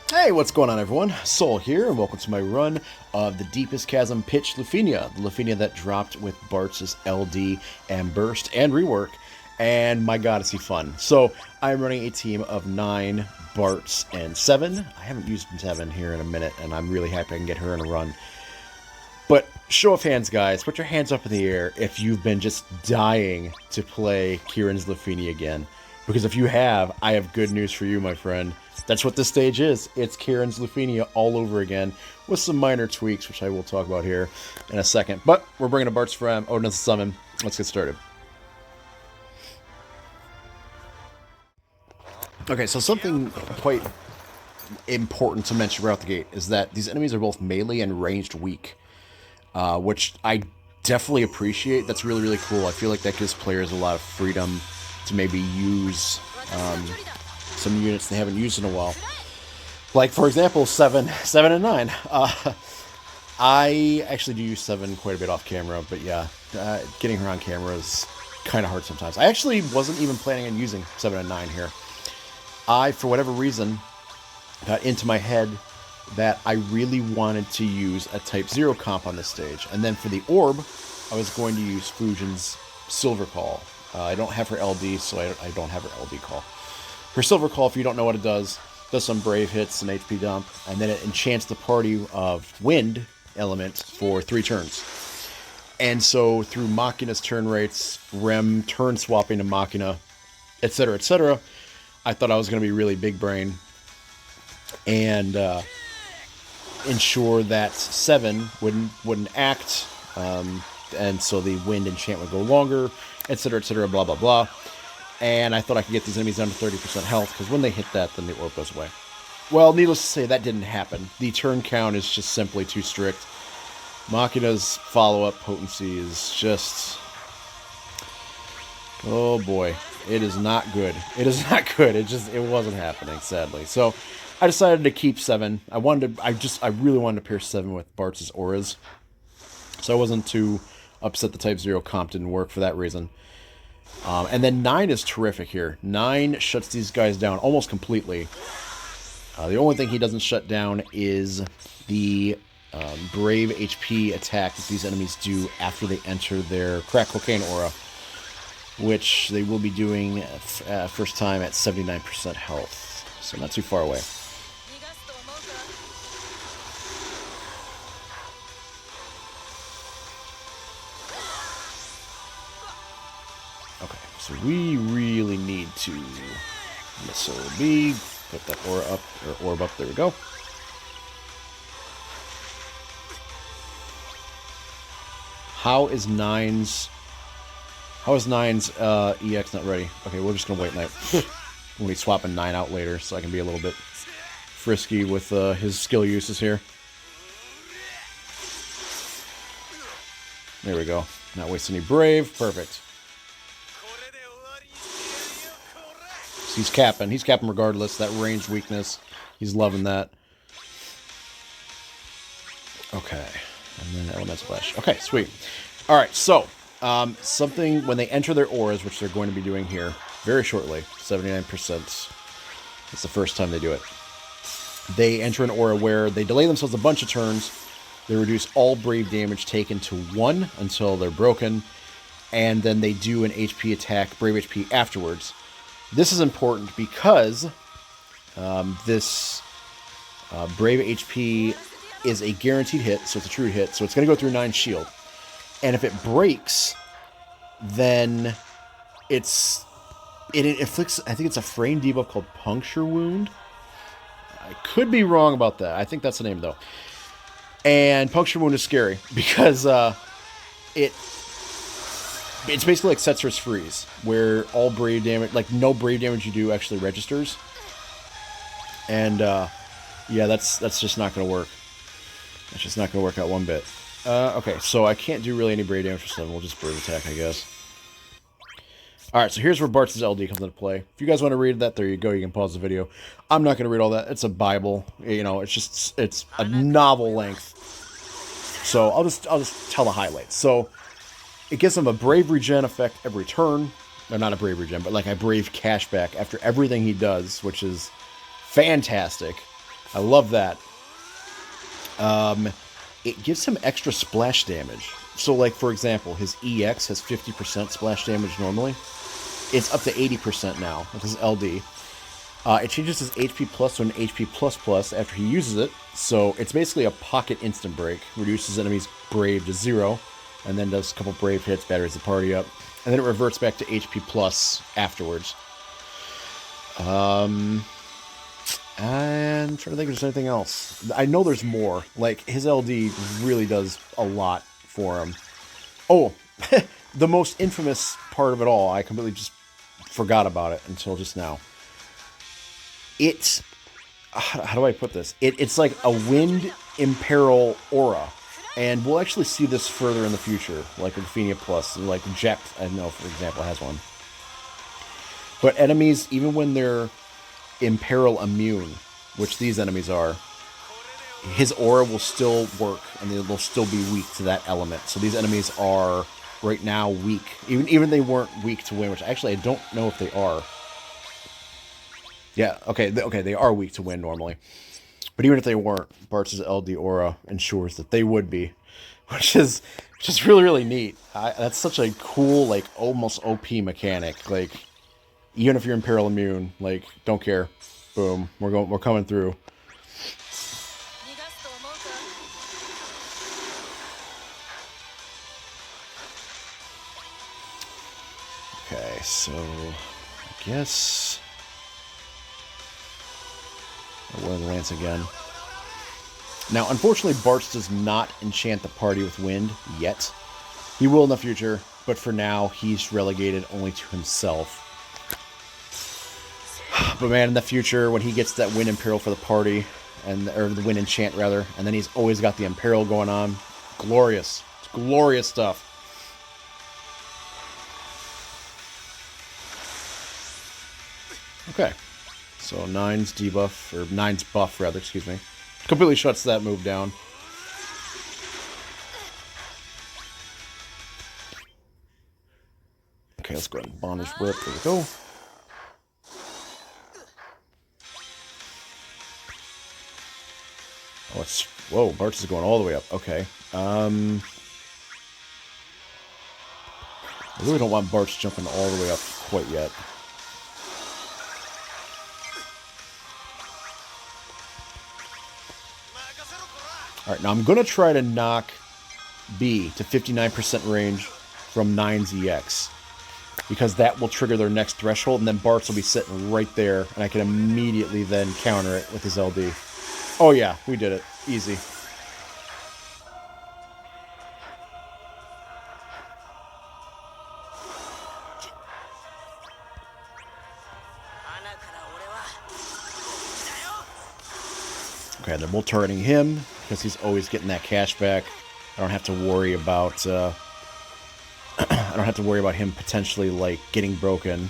Hey, what's going on everyone? Soul here, and welcome to my run of the Deepest Chasm Pitch Lufenia. The Lufenia that dropped with Bartz's LD and Burst and Rework, and my god, is he fun. So, I'm running a team of 9 Bartz and 7. I haven't used 7 here in a minute, and I'm really happy I can get her in a run. But, show of hands guys, put your hands up in the air if you've been just dying to play Ciarans Lufenia again. Because if you have, I have good news for you, my friend. That's what this stage is. It's Ciarans Lufenia all over again, with some minor tweaks, which I will talk about here in a second. But we're bringing a Bartz from Odin's Summon. Let's get started. Okay, so something quite important to mention right out the gate is that these enemies are both melee and ranged weak, which I definitely appreciate. That's really, really cool. I feel like that gives players a lot of freedom to maybe use some units they haven't used in a while. Like, for example, 7 and 9. I actually do use 7 quite a bit off camera, but yeah, getting her on camera is kind of hard sometimes. I actually wasn't even planning on using 7 and 9 here. I, for whatever reason, got into my head that I really wanted to use a Type 0 comp on this stage. And then for the orb, I was going to use Fujins' Silver Call. I don't have her LD, so I don't have her LD call. Her Silver Call, if you don't know what it does some Brave hits, an HP dump, and then it enchants the party of Wind element for 3 turns. And so through Machina's turn rates, Rem turn swapping to Machina, etc., I thought I was going to be really big brain and ensure that 7 wouldn't act, and so the Wind enchant would go longer, etc., blah, blah, blah. And I thought I could get these enemies down to 30% health, because when they hit that, then the orb goes away. Well, needless to say, that didn't happen. The turn count is just simply too strict. Machina's follow-up potency is just... oh boy. It is not good. It is not good. It wasn't happening, sadly. So, I decided to keep 7. I really wanted to pair 7 with Bartz's auras. So I wasn't too upset the Type 0 comp didn't work for that reason. And then 9 is terrific here. 9 shuts these guys down almost completely. The only thing he doesn't shut down is the Brave HP attack that these enemies do after they enter their Crack Cocaine aura, which they will be doing first time at 79% health. So not too far away. Okay, so we really need to Missile B, put that aura up, or orb up, there we go. How is 9's EX not ready? Okay, we're just gonna wait night. We'll be swapping 9 out later, so I can be a little bit frisky with his skill uses here. There we go. Not wasting any Brave. Perfect. He's capping. He's capping regardless. That range weakness. He's loving that. Okay. And then Elemental Flash. Okay, sweet. Alright, so, something, when they enter their auras, which they're going to be doing here very shortly, 79%. It's the first time they do it. They enter an aura where they delay themselves a bunch of turns. They reduce all Brave damage taken to 1 until they're broken. And then they do an HP attack, Brave HP, afterwards. This is important because this Brave HP is a guaranteed hit, so it's a true hit, so it's going to go through 9 shield. And if it breaks, then it inflicts, I think it's a frame debuff called Puncture Wound. I could be wrong about that. I think that's the name, though. And Puncture Wound is scary because it's basically like Setzer's Freeze, where all Brave damage, like no Brave damage you do actually registers. And, yeah, that's just not going to work. That's just not going to work out one bit. Okay, so I can't do really any Brave damage for 7. We'll just Brave attack, I guess. Alright, so here's where Bartz's LD comes into play. If you guys want to read that, there you go. You can pause the video. I'm not going to read all that. It's a Bible. You know, it's a novel length. So I'll just tell the highlights. So it gives him a Brave regen effect every turn. Or not a Brave regen, but like a Brave cashback after everything he does, which is fantastic. I love that. It gives him extra splash damage. So, like, for example, his EX has 50% splash damage normally. It's up to 80% now with his LD. It changes his HP plus to an HP plus plus after he uses it. So it's basically a pocket instant break. Reduces enemies' brave to 0. And then does a couple brave hits, batters the party up. And then it reverts back to HP plus afterwards. And I'm trying to think if there's anything else. I know there's more. Like, his LD really does a lot for him. Oh, the most infamous part of it all. I completely just forgot about it until just now. It's... How do I put this? It's like a wind imperil aura. And we'll actually see this further in the future. Like Lufenia Plus. Like Jecht, I know, for example, has one. But enemies, even when they're imperil immune, which these enemies are, his aura will still work, and they'll still be weak to that element. So these enemies are, right now, weak. Even if they weren't weak to wind, which actually I don't know if they are. Yeah, okay, they are weak to wind normally. But even if they weren't, Bartz's LD aura ensures that they would be. Which is really, really neat. That's such a cool, like, almost OP mechanic. Like, even if you're imperil immune, like, don't care. Boom, we're coming through. Okay, so I guess I'll wear the lance again. Now, unfortunately, Bartz does not enchant the party with wind yet. He will in the future, but for now, he's relegated only to himself. But man, in the future, when he gets that wind imperil for the party, or the wind enchant rather, and then he's always got the imperil going on, glorious. It's glorious stuff. Okay, so 9's debuff, or 9's buff rather, excuse me. Completely shuts that move down. Okay, let's go ahead and bond his whip. There we go. Oh, it's... Whoa, Bartz is going all the way up. Okay. I really don't want Bartz jumping all the way up quite yet. Alright, now I'm going to try to knock B to 59% range from 9's EX. Because that will trigger their next threshold, and then Bartz will be sitting right there, and I can immediately then counter it with his LD. Oh yeah, we did it. Easy. Okay, then we'll turning him, because he's always getting that cash back. I don't have to worry about I don't have to worry about him potentially, like, getting broken.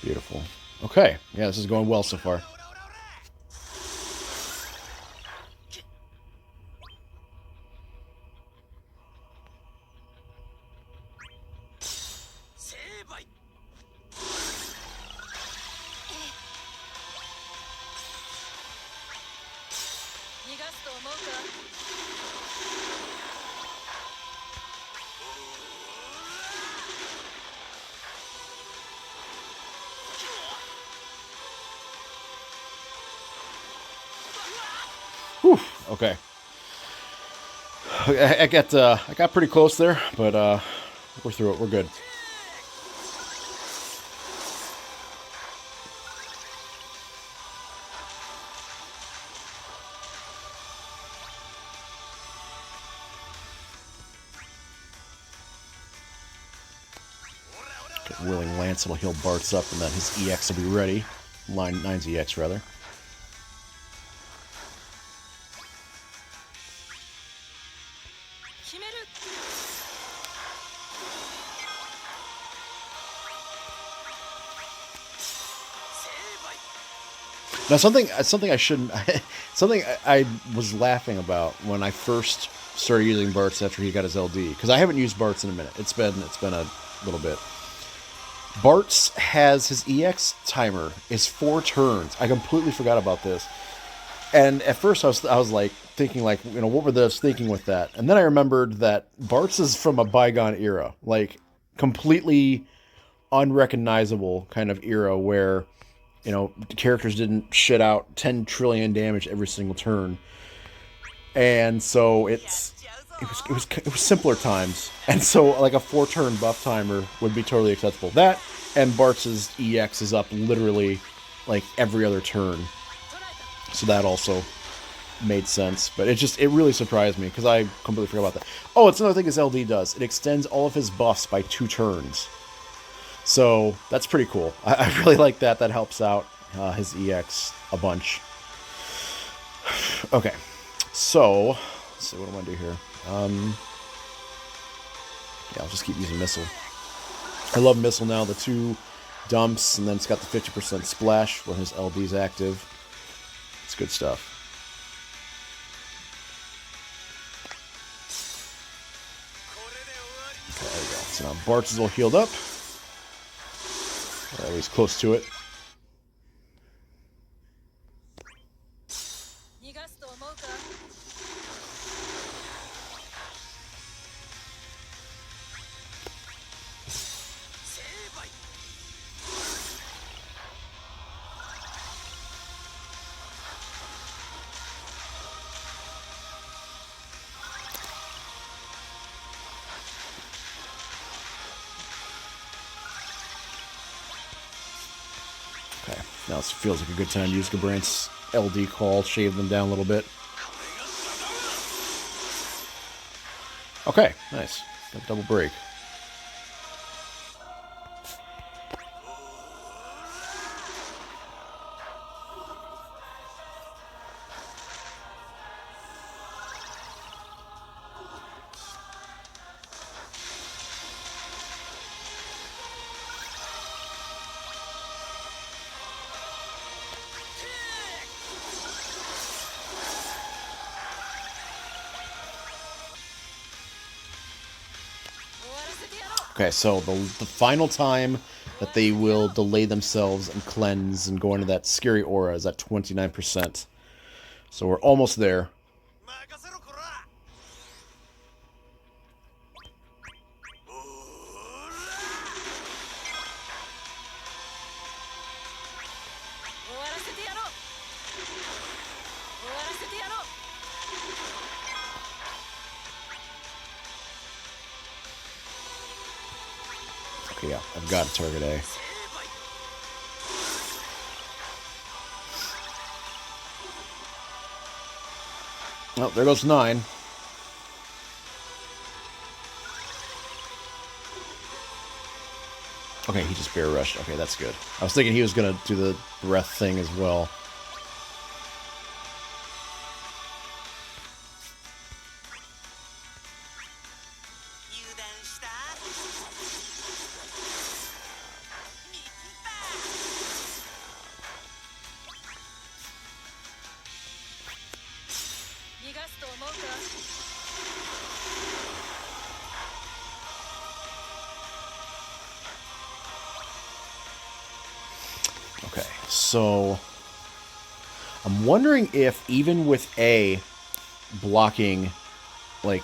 Beautiful. Okay, yeah, this is going well so far. Whew, okay. I got pretty close there, but we're through it. We're good. Okay, Whirling Lance will heal Bartz up, and then his EX will be ready. 9's EX, rather. Now, something I shouldn't, something I was laughing about when I first started using Bartz after he got his LD, because I haven't used Bartz in a minute. It's been little bit. Bartz has his EX timer is 4 turns. I completely forgot about this. And at first I was like thinking like, you know, what were they thinking with that? And then I remembered that Bartz is from a bygone era, like completely unrecognizable kind of era where, you know, the characters didn't shit out 10 trillion damage every single turn. And so it was simpler times. And so like a 4-turn buff timer would be totally acceptable. That and Bartz's EX is up literally like every other turn. So that also made sense. But it really surprised me because I completely forgot about that. Oh, it's another thing his LD does. It extends all of his buffs by 2 turns. So that's pretty cool. I really like that. That helps out his EX a bunch. Okay. So, let's see, what do I want to do here? Yeah, I'll just keep using Missile. I love Missile now. The 2 dumps, and then it's got the 50% splash when his LD's active. It's good stuff. Okay, there we go. So now Bartz is all healed up. Or at least close to it. Okay, now it feels like a good time to use Gabrant's LD call, shave them down a little bit. Okay, nice. Got a double break. Okay, so the final time that they will delay themselves and cleanse and go into that scary aura is at 29%. So we're almost there. Okay, yeah, I've got a target A. Oh, there goes 9. Okay, he just bear rushed. Okay, that's good. I was thinking he was going to do the breath thing as well. Okay, so I'm wondering if even with A blocking like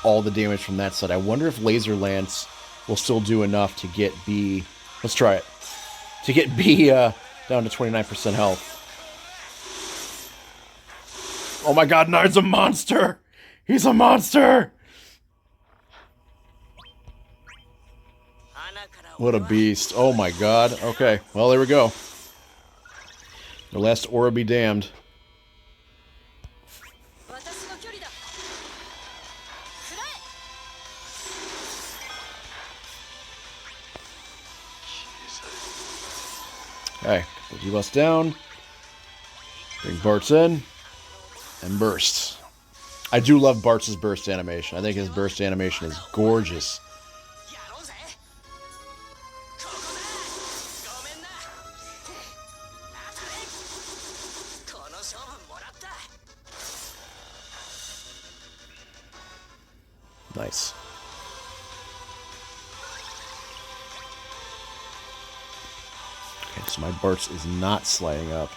all the damage from that side, I wonder if Laser Lance will still do enough to get B. Let's try it. To get B down to 29% health. Oh my god, Nard's a monster! He's a monster! What a beast. Oh my god. Okay, well, there we go. The last aura be damned. Okay, put G-Bus down. Bring Bartz in. And burst. I do love Bartz's burst animation. I think his burst animation is gorgeous. Nice. Okay, so my Bartz is not sliding up.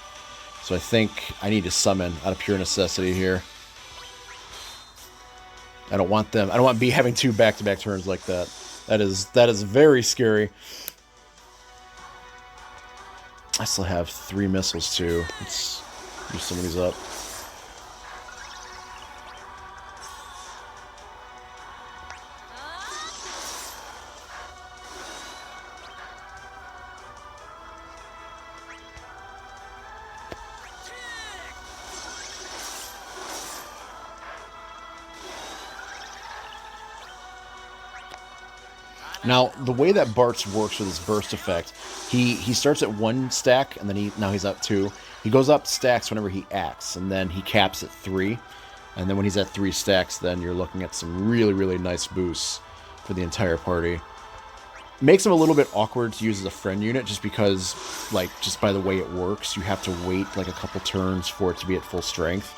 So I think I need to summon out of pure necessity here. I don't want them. I don't want B having 2 back-to-back turns like that. That is very scary. I still have 3 missiles too. Let's use some of these up. Now, the way that Bartz works with his burst effect, he starts at 1 stack, and then now he's at 2. He goes up stacks whenever he acts, and then he caps at 3. And then when he's at 3 stacks, then you're looking at some really, really nice boosts for the entire party. Makes him a little bit awkward to use as a friend unit, just because, like, just by the way it works, you have to wait, like, a couple turns for it to be at full strength.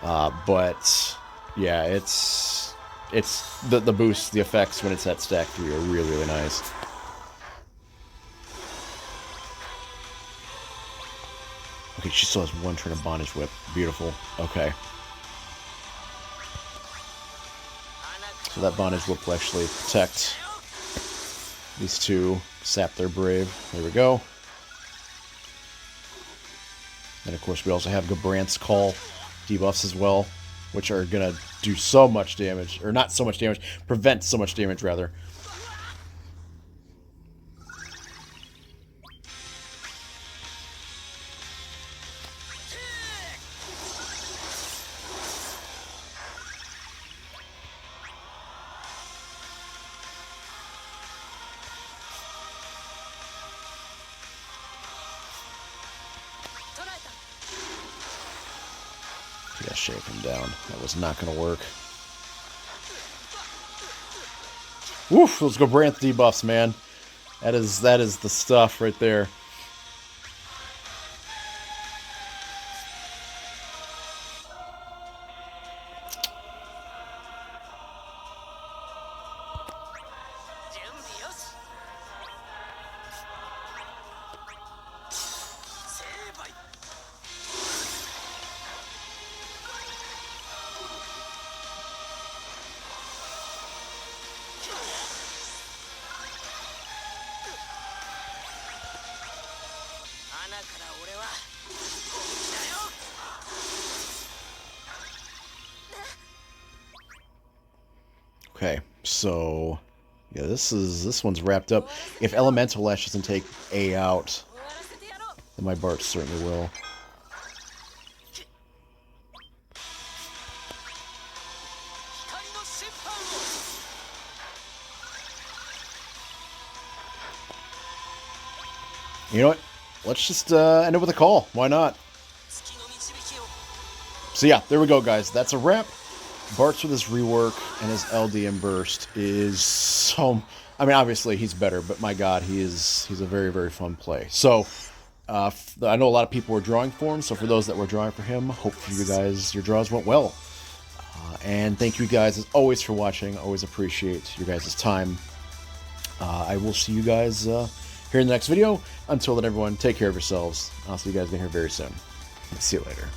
But, yeah, it's the boosts, the effects when it's at stack 3 are really, really nice. Okay, she still has 1 turn of Bondage Whip. Beautiful. Okay. So that Bondage Whip will actually protect these 2, sap their brave. There we go. And of course we also have Gabrant's Call debuffs as well, which are gonna do so much damage, or not so much damage, prevent so much damage rather. Yeah, shake him down. That was not going to work. Woof! Let's go Branth debuffs, man. That is the stuff right there. Okay, so yeah, this one's wrapped up. If Elemental Lash doesn't take A out, then my Bartz certainly will. You know what? Let's just end it with a call. Why not? So yeah, there we go, guys. That's a wrap. Bartz with his rework and his LDM burst is so... I mean, obviously he's better, but my god, he's a very, very fun play. So, I know a lot of people were drawing for him, so for those that were drawing for him, hope for you guys, your draws went well. And thank you guys, as always, for watching. Always appreciate your guys' time. I will see you guys here in the next video. Until then, everyone, take care of yourselves. I'll see you guys again here very soon. See you later.